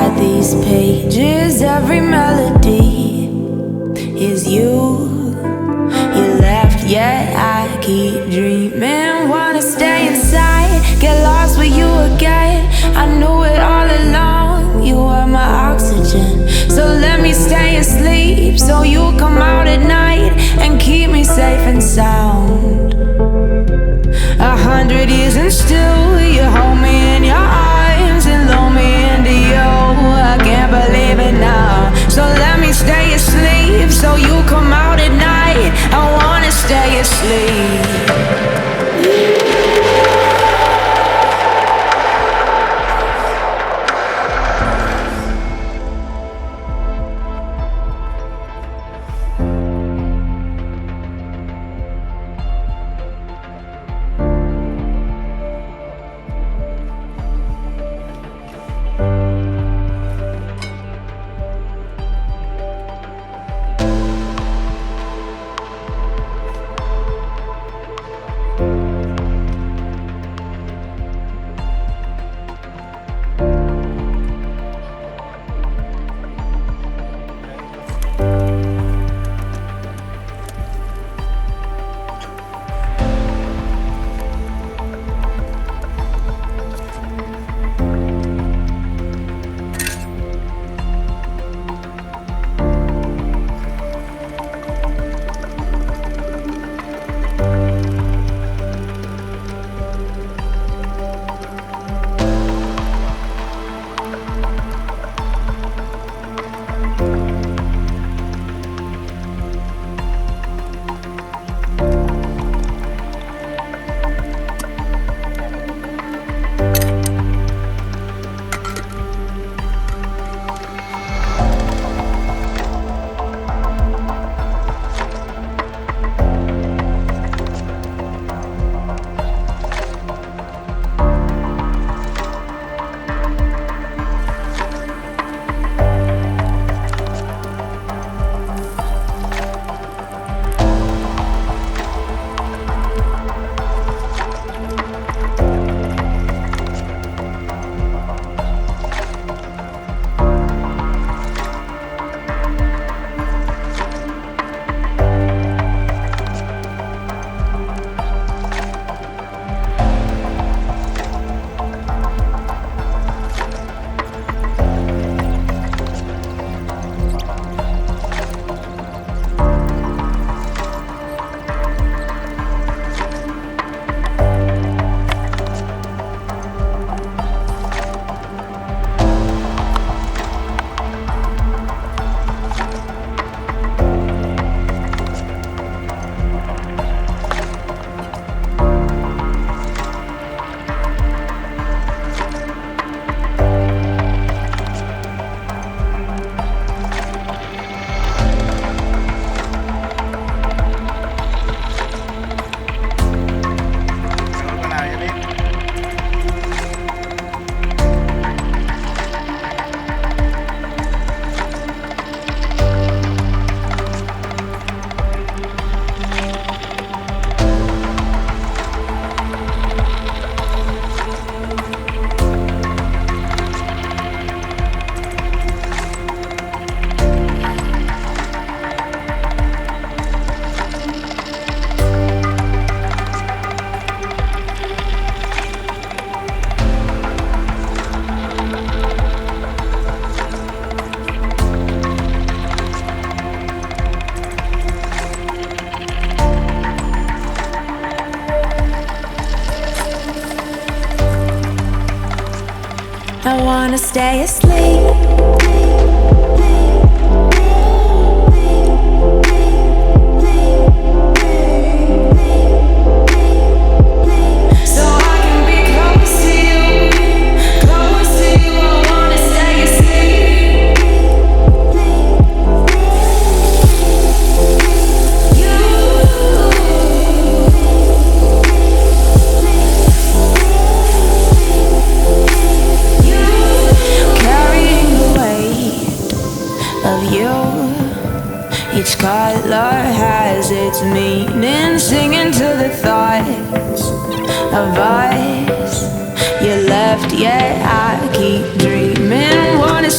inside these pages, every melody is you. You left, yet I keep dreaming. Wanna stay inside, get lost with you again. I knew it all along, you were my oxygen. So let me stay asleep, so you'll come out at night and keep me safe and sound. 100 years and still you hold me in your arms and lull me into you. I can't believe it now. So let me stay asleep, so you come out at night. I wanna stay asleep. I wanna stay asleep. Each color has its meaning, singing to the thoughts of us. You left, yet I keep dreaming. Wanna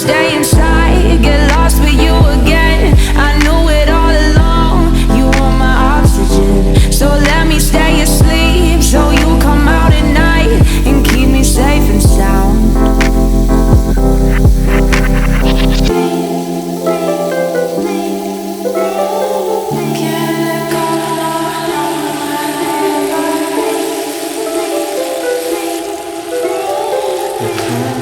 You can't